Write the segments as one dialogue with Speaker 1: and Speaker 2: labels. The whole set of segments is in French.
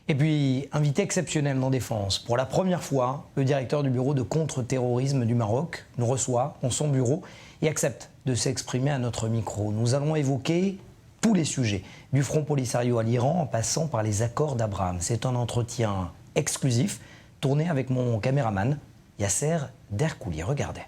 Speaker 1: Et puis, invité exceptionnel dans Défense, pour la première fois, le directeur du bureau de contre-terrorisme du Maroc nous reçoit dans son bureau et accepte de s'exprimer à notre micro. Nous allons évoquer tous les sujets, du Front Polisario à l'Iran en passant par les accords d'Abraham. C'est un entretien exclusif, tourné avec mon caméraman, Yasser Derkouli. Regardez.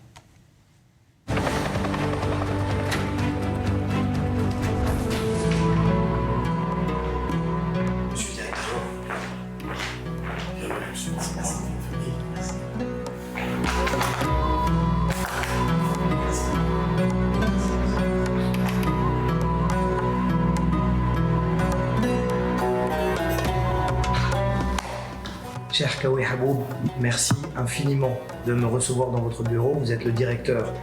Speaker 1: Cher Kaoui Haboub, merci infiniment de me recevoir dans votre bureau. Vous êtes le directeur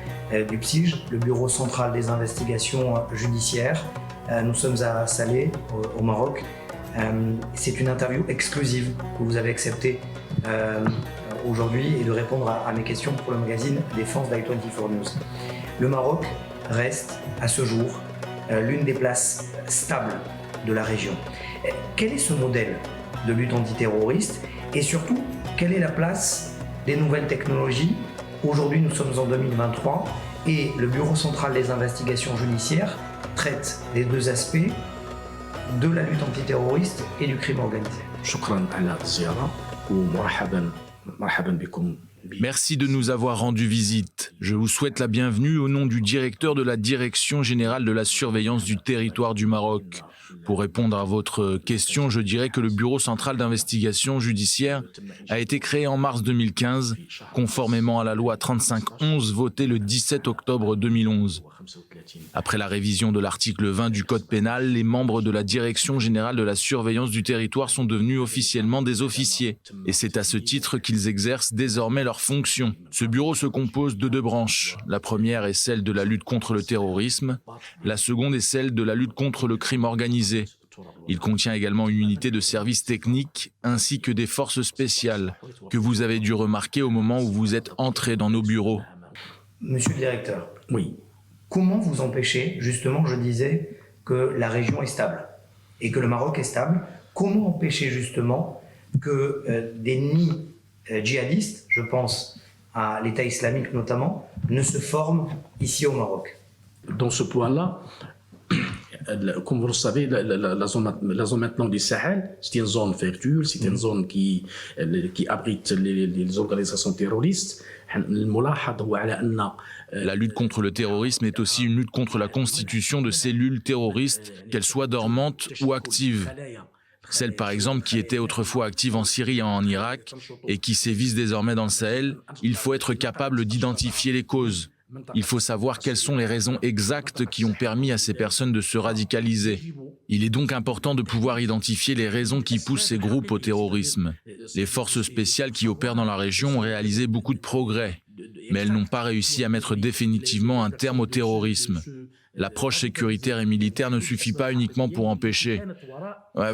Speaker 1: du PSIJ, le Bureau central des investigations judiciaires. Nous sommes à Salé, au Maroc. C'est une interview exclusive que vous avez acceptée aujourd'hui et de répondre à mes questions pour le magazine Défense d'I24 News. Le Maroc reste à ce jour l'une des places stables de la région. Quel est ce modèle de lutte antiterroriste et surtout, quelle est la place des nouvelles technologies? Aujourd'hui, nous sommes en 2023 et le Bureau central des investigations judiciaires traite des deux aspects de la lutte antiterroriste et du crime organisé.
Speaker 2: Merci de nous avoir rendu visite. Je vous souhaite la bienvenue au nom du directeur de la Direction générale de la surveillance du territoire du Maroc. Pour répondre à votre question, je dirais que le Bureau central d'investigation judiciaire a été créé en mars 2015, conformément à la loi 3511 votée le 17 octobre 2011. Après la révision de l'article 20 du Code pénal, les membres de la Direction générale de la surveillance du territoire sont devenus officiellement des officiers. Et c'est à ce titre qu'ils exercent désormais leurs fonctions. Ce bureau se compose de deux branches. La première est celle de la lutte contre le terrorisme. La seconde est celle de la lutte contre le crime organisé. Il contient également une unité de service technique ainsi que des forces spéciales que vous avez dû remarquer au moment où vous êtes entré dans nos bureaux.
Speaker 1: Monsieur le directeur.
Speaker 3: Oui.
Speaker 1: Comment vous empêchez, justement, je disais, que la région est stable et que le Maroc est stable? Comment empêcher, justement, que des nids djihadistes, je pense à l'État islamique notamment, ne se forment ici au Maroc?
Speaker 3: Dans ce point-là, comme vous le savez, la zone maintenant du Sahel, c'est une zone fertile, c'est une zone qui abrite les organisations terroristes.
Speaker 2: La lutte contre le terrorisme est aussi une lutte contre la constitution de cellules terroristes, qu'elles soient dormantes ou actives. Celles par exemple qui étaient autrefois actives en Syrie et en Irak et qui sévissent désormais dans le Sahel, il faut être capable d'identifier les causes. Il faut savoir quelles sont les raisons exactes qui ont permis à ces personnes de se radicaliser. Il est donc important de pouvoir identifier les raisons qui poussent ces groupes au terrorisme. Les forces spéciales qui opèrent dans la région ont réalisé beaucoup de progrès, mais elles n'ont pas réussi à mettre définitivement un terme au terrorisme. L'approche sécuritaire et militaire ne suffit pas uniquement pour empêcher.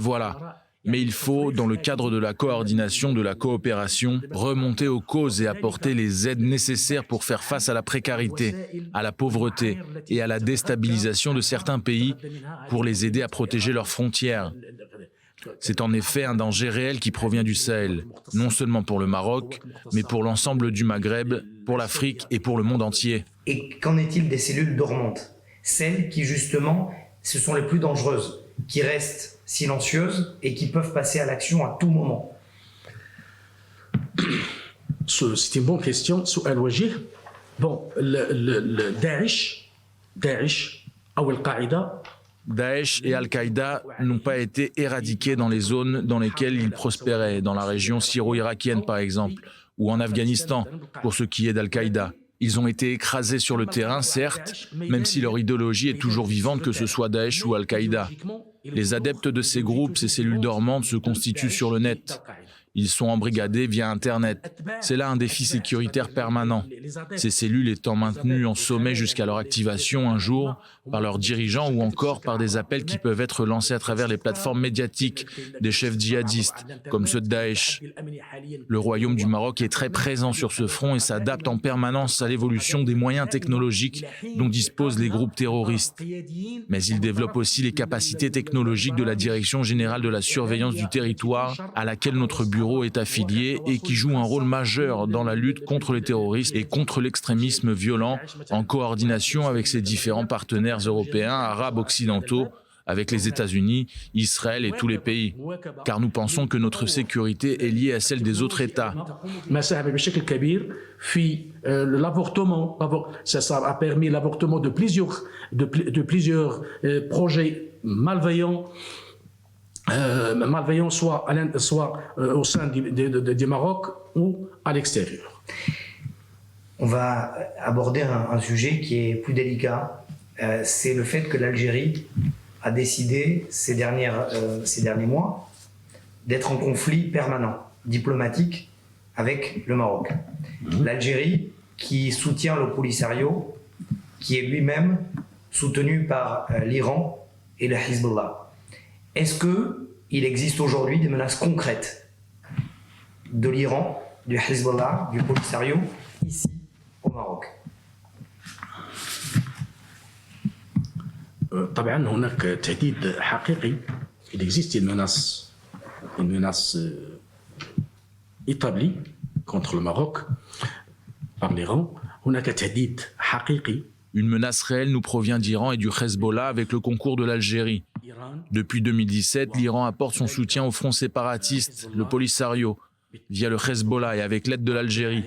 Speaker 2: Voilà. Mais il faut, dans le cadre de la coordination, de la coopération, remonter aux causes et apporter les aides nécessaires pour faire face à la précarité, à la pauvreté et à la déstabilisation de certains pays pour les aider à protéger leurs frontières. C'est en effet un danger réel qui provient du Sahel, non seulement pour le Maroc, mais pour l'ensemble du Maghreb, pour l'Afrique et pour le monde entier.
Speaker 1: Et qu'en est-il des cellules dormantes? Celles qui, justement, ce sont les plus dangereuses, qui restent silencieuses et qui peuvent passer à l'action à tout moment.
Speaker 3: C'est une bonne question. Bon, le Daesh ou Al-Qaïda.
Speaker 2: Daesh et Al-Qaïda n'ont pas été éradiqués dans les zones dans lesquelles ils prospéraient, dans la région syro-irakienne par exemple, ou en Afghanistan, pour ce qui est d'Al-Qaïda. Ils ont été écrasés sur le terrain, certes, même si leur idéologie est toujours vivante, que ce soit Daesh ou Al-Qaïda. Les adeptes de ces groupes, ces cellules dormantes, se constituent sur le net. Ils sont embrigadés via Internet. C'est là un défi sécuritaire permanent. Ces cellules étant maintenues en sommeil jusqu'à leur activation un jour par leurs dirigeants ou encore par des appels qui peuvent être lancés à travers les plateformes médiatiques des chefs djihadistes, comme ceux de Daesh. Le Royaume du Maroc est très présent sur ce front et s'adapte en permanence à l'évolution des moyens technologiques dont disposent les groupes terroristes. Mais il développe aussi les capacités technologiques de la Direction générale de la surveillance du territoire, à laquelle notre bureau est affilié et qui joue un rôle majeur dans la lutte contre les terroristes et contre l'extrémisme violent, en coordination avec ses différents partenaires européens, arabes, occidentaux, avec les États-Unis, Israël et tous les pays. Car nous pensons que notre sécurité est liée à celle des autres États.
Speaker 3: L'avortement, ça a permis l'avortement de plusieurs projets malveillants, soit au sein du Maroc ou à l'extérieur.
Speaker 1: On va aborder un sujet qui est plus délicat. C'est le fait que l'Algérie a décidé ces derniers mois d'être en conflit permanent, diplomatique, avec le Maroc. L'Algérie qui soutient le Polisario, qui est lui-même soutenu par l'Iran et le Hezbollah. Est-ce qu'il existe aujourd'hui des menaces concrètes de l'Iran, du Hezbollah, du Polisario, ici au Maroc?
Speaker 3: طبعا هناك تهديد حقيقي. Il existe une menace établie contre le Maroc par l'Iran. هناك تهديد حقيقي.
Speaker 2: Une menace réelle nous provient d'Iran et du Hezbollah avec le concours de l'Algérie. Depuis 2017, l'Iran apporte son soutien au front séparatiste, le Polisario, via le Hezbollah et avec l'aide de l'Algérie.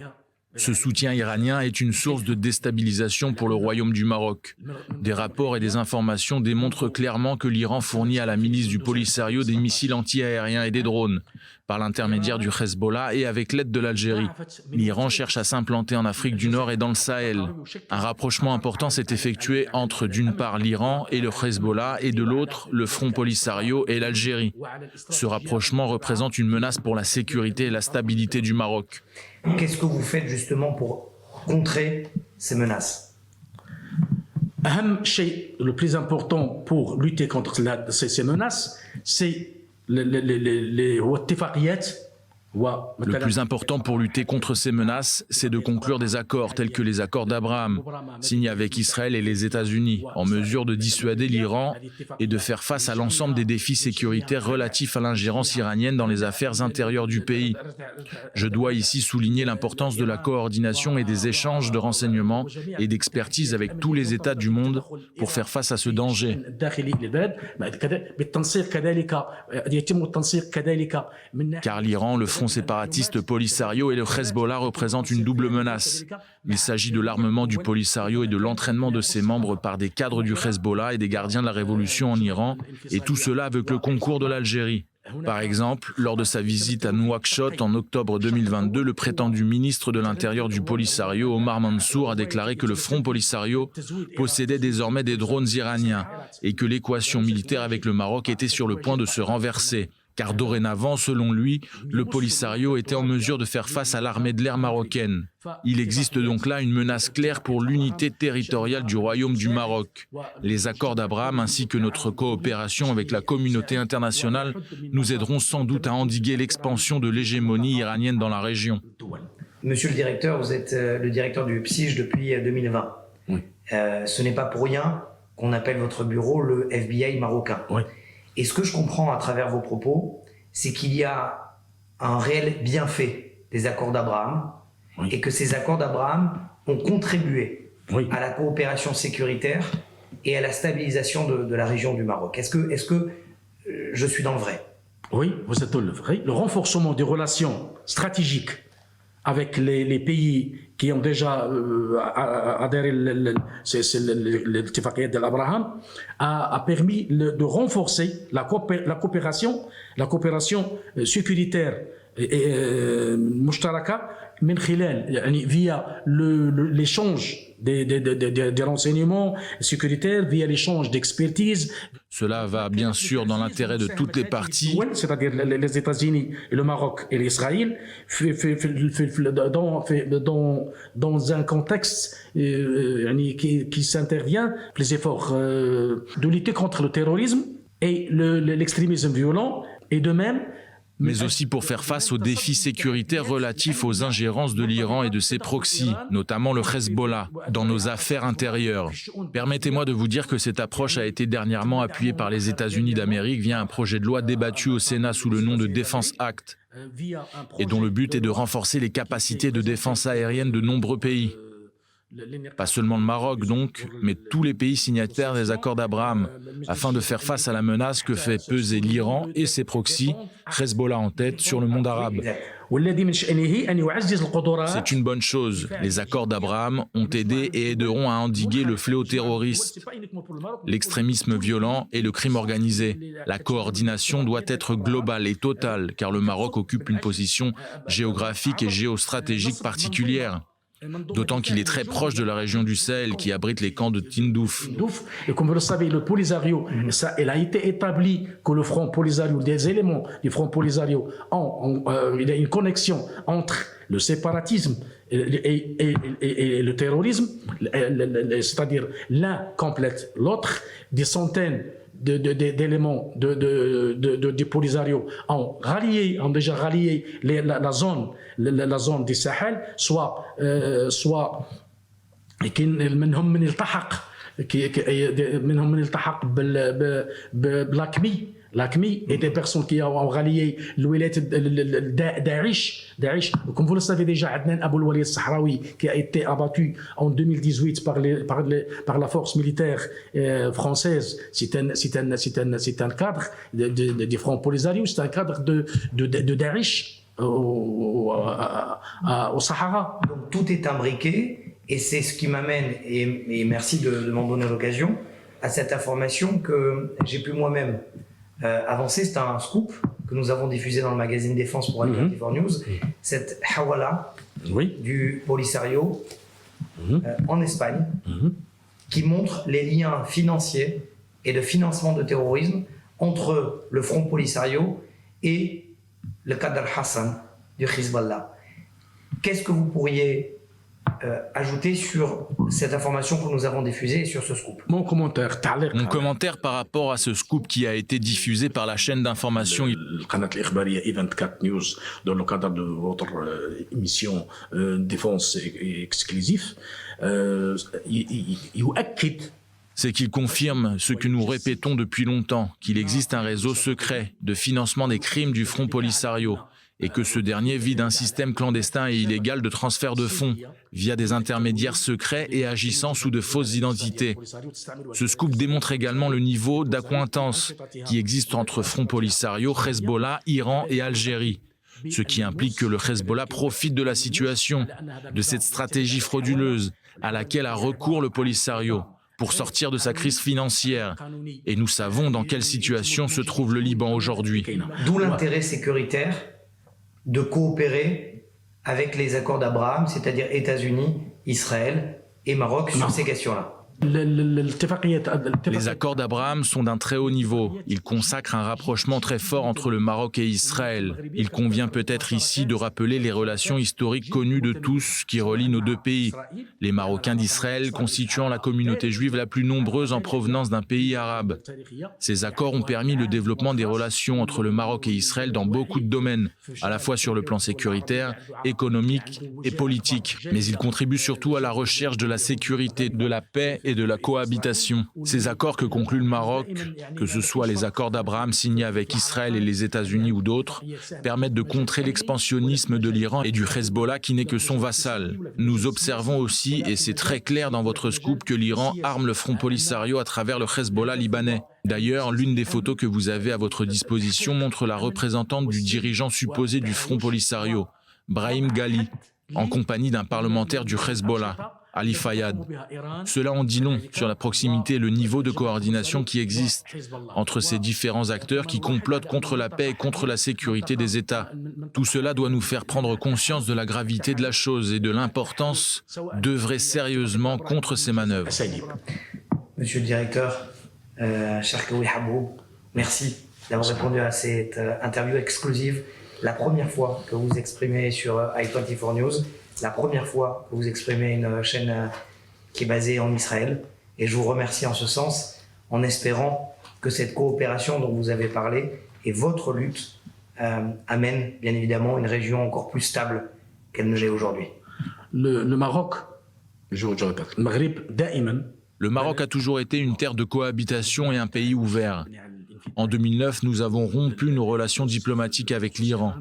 Speaker 2: Ce soutien iranien est une source de déstabilisation pour le Royaume du Maroc. Des rapports et des informations démontrent clairement que l'Iran fournit à la milice du Polisario des missiles anti-aériens et des drones, par l'intermédiaire du Hezbollah et avec l'aide de l'Algérie. L'Iran cherche à s'implanter en Afrique du Nord et dans le Sahel. Un rapprochement important s'est effectué entre d'une part l'Iran et le Hezbollah et de l'autre le Front Polisario et l'Algérie. Ce rapprochement représente une menace pour la sécurité et la stabilité du Maroc.
Speaker 1: Qu'est-ce que vous faites justement pour contrer ces menaces?
Speaker 3: Le plus important pour lutter contre ces menaces, c'est les
Speaker 2: Le plus important pour lutter contre ces menaces, c'est de conclure des accords tels que les accords d'Abraham, signés avec Israël et les États-Unis, en mesure de dissuader l'Iran et de faire face à l'ensemble des défis sécuritaires relatifs à l'ingérence iranienne dans les affaires intérieures du pays. Je dois ici souligner l'importance de la coordination et des échanges de renseignements et d'expertise avec tous les États du monde pour faire face à ce danger. Car l'Iran, le front séparatiste Polisario et le Hezbollah représentent une double menace. Il s'agit de l'armement du Polisario et de l'entraînement de ses membres par des cadres du Hezbollah et des gardiens de la révolution en Iran, et tout cela avec le concours de l'Algérie. Par exemple, lors de sa visite à Nouakchott en octobre 2022, le prétendu ministre de l'Intérieur du Polisario, Omar Mansour, a déclaré que le Front Polisario possédait désormais des drones iraniens et que l'équation militaire avec le Maroc était sur le point de se renverser. Car dorénavant, selon lui, le Polisario était en mesure de faire face à l'armée de l'air marocaine. Il existe donc là une menace claire pour l'unité territoriale du Royaume du Maroc. Les accords d'Abraham ainsi que notre coopération avec la communauté internationale nous aideront sans doute à endiguer l'expansion de l'hégémonie iranienne dans la région.
Speaker 1: Monsieur le directeur, vous êtes le directeur du PSIJ depuis 2020.
Speaker 3: Oui.
Speaker 1: Ce n'est pas pour rien qu'on appelle votre bureau le FBI marocain.
Speaker 3: Oui.
Speaker 1: Et ce que je comprends à travers vos propos, c'est qu'il y a un réel bienfait des accords d'Abraham, oui, et que ces accords d'Abraham ont contribué, oui, à la coopération sécuritaire et à la stabilisation de la région du Maroc. Est-ce que je suis dans le vrai?
Speaker 3: Oui, vous êtes dans le vrai. Le renforcement des relations stratégiques avec les pays qui ont déjà adhéré l'Ittifaqiyya d'Abraham a permis de renforcer la coopération sécuritaire مشتركة من خلال يعني via l'échange des renseignements sécuritaires, via l'échange d'expertise.
Speaker 2: Cela va bien sûr dans l'intérêt de toutes les parties.
Speaker 3: C'est-à-dire les États-Unis, le Maroc et l'Israël, dans un contexte qui s'intervient, les efforts de lutter contre le terrorisme et l'extrémisme violent, et de même,
Speaker 2: mais aussi pour faire face aux défis sécuritaires relatifs aux ingérences de l'Iran et de ses proxys, notamment le Hezbollah, dans nos affaires intérieures. Permettez-moi de vous dire que cette approche a été dernièrement appuyée par les États-Unis d'Amérique via un projet de loi débattu au Sénat sous le nom de Defense Act, et dont le but est de renforcer les capacités de défense aérienne de nombreux pays. Pas seulement le Maroc donc, mais tous les pays signataires des accords d'Abraham, afin de faire face à la menace que fait peser l'Iran et ses proxys, Hezbollah en tête, sur le monde arabe. C'est une bonne chose. Les accords d'Abraham ont aidé et aideront à endiguer le fléau terroriste, l'extrémisme violent et le crime organisé. La coordination doit être globale et totale, car le Maroc occupe une position géographique et géostratégique particulière. D'autant qu'il est très proche de la région du Sahel qui abrite les camps de Tindouf.
Speaker 3: Et comme vous le savez, le Polisario, il a été établi que le Front Polisario, des éléments du Front Polisario, il y a une connexion entre le séparatisme et le terrorisme, c'est-à-dire l'un complète l'autre, des centaines d'éléments du Polisario ont déjà rallié la zone du Sahel, soit منهم من التحق l'AQMI et des personnes qui ont rallié Daesh. Comme vous le savez déjà, Adnan Abou-El-Walid Sahraoui, qui a été abattu en 2018 par la force militaire française, c'est un cadre du Front Polisario, c'est un cadre de Daesh au Sahara.
Speaker 1: Donc tout est imbriqué, et c'est ce qui m'amène, et merci de m'en donner l'occasion, à cette information que j'ai pu moi-même avancer. C'est un scoop que nous avons diffusé dans le magazine Défense pour Al-24 News. Cette hawala du Polisario en Espagne, qui montre les liens financiers et de financement de terrorisme entre le Front Polisario et le Qadr Hassan du Hezbollah. Qu'est-ce que vous pourriez ajouter sur cette information que nous avons diffusée et sur ce scoop?
Speaker 2: Mon commentaire par rapport à ce scoop qui a été diffusé par la chaîne d'information
Speaker 3: Al-24 News dans le cadre de votre émission Défense exclusive,
Speaker 2: c'est qu'il confirme ce que nous répétons depuis longtemps, qu'il existe un réseau secret de financement des crimes du Front Polisario, et que ce dernier vit d'un système clandestin et illégal de transfert de fonds via des intermédiaires secrets et agissant sous de fausses identités. Ce scoop démontre également le niveau d'accointance qui existe entre Front Polisario, Hezbollah, Iran et Algérie, ce qui implique que le Hezbollah profite de la situation, de cette stratégie frauduleuse à laquelle a recours le Polisario pour sortir de sa crise financière. Et nous savons dans quelle situation se trouve le Liban aujourd'hui.
Speaker 1: D'où l'intérêt sécuritaire de coopérer avec les accords d'Abraham, c'est-à-dire États-Unis, Israël et Maroc sur ces questions-là.
Speaker 2: Les accords d'Abraham sont d'un très haut niveau. Ils consacrent un rapprochement très fort entre le Maroc et Israël. Il convient peut-être ici de rappeler les relations historiques connues de tous qui relient nos deux pays. Les Marocains d'Israël constituant la communauté juive la plus nombreuse en provenance d'un pays arabe. Ces accords ont permis le développement des relations entre le Maroc et Israël dans beaucoup de domaines, à la fois sur le plan sécuritaire, économique et politique. Mais ils contribuent surtout à la recherche de la sécurité, de la paix et de la cohabitation. Ces accords que conclut le Maroc, que ce soit les accords d'Abraham signés avec Israël et les États-Unis ou d'autres, permettent de contrer l'expansionnisme de l'Iran et du Hezbollah qui n'est que son vassal. Nous observons aussi, et c'est très clair dans votre scoop, que l'Iran arme le Front Polisario à travers le Hezbollah libanais. D'ailleurs, l'une des photos que vous avez à votre disposition montre la représentante du dirigeant supposé du Front Polisario, Brahim Ghali, en compagnie d'un parlementaire du Hezbollah. Ali Fayad. Cela en dit long sur la proximité et le niveau de coordination qui existe entre ces différents acteurs qui complotent contre la paix et contre la sécurité des États. Tout cela doit nous faire prendre conscience de la gravité de la chose et de l'importance d'œuvrer sérieusement contre ces manœuvres.
Speaker 1: Monsieur le directeur, Cherkaoui Haboub, merci d'avoir répondu à cette interview exclusive. La première fois que vous exprimez sur i24 News, la première fois que vous exprimez une chaîne qui est basée en Israël. Et je vous remercie en ce sens, en espérant que cette coopération dont vous avez parlé et votre lutte amène bien évidemment une région encore plus stable qu'elle ne l'est aujourd'hui.
Speaker 3: Le Maroc, je répète, le Maghreb, daïman.
Speaker 2: Le Maroc a toujours été une terre de cohabitation et un pays ouvert. En 2009, nous avons rompu nos relations diplomatiques avec l'Iran.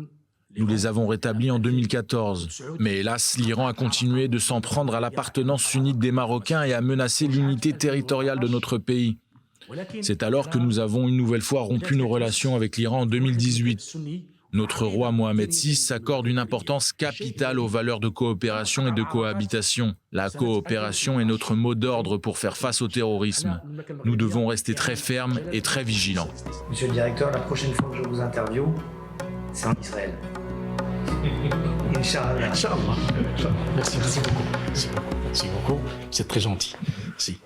Speaker 2: Nous les avons rétablies en 2014. Mais hélas, l'Iran a continué de s'en prendre à l'appartenance sunnite des Marocains et à menacer l'unité territoriale de notre pays. C'est alors que nous avons une nouvelle fois rompu nos relations avec l'Iran en 2018. Notre roi Mohamed VI s'accorde une importance capitale aux valeurs de coopération et de cohabitation. La coopération est notre mot d'ordre pour faire face au terrorisme. Nous devons rester très fermes et très vigilants.
Speaker 1: Monsieur le directeur, la prochaine fois que je vous interviewe, c'est en Israël. Inch'Allah.
Speaker 3: Inch'Allah. Merci beaucoup. Merci beaucoup. C'est très gentil. Merci.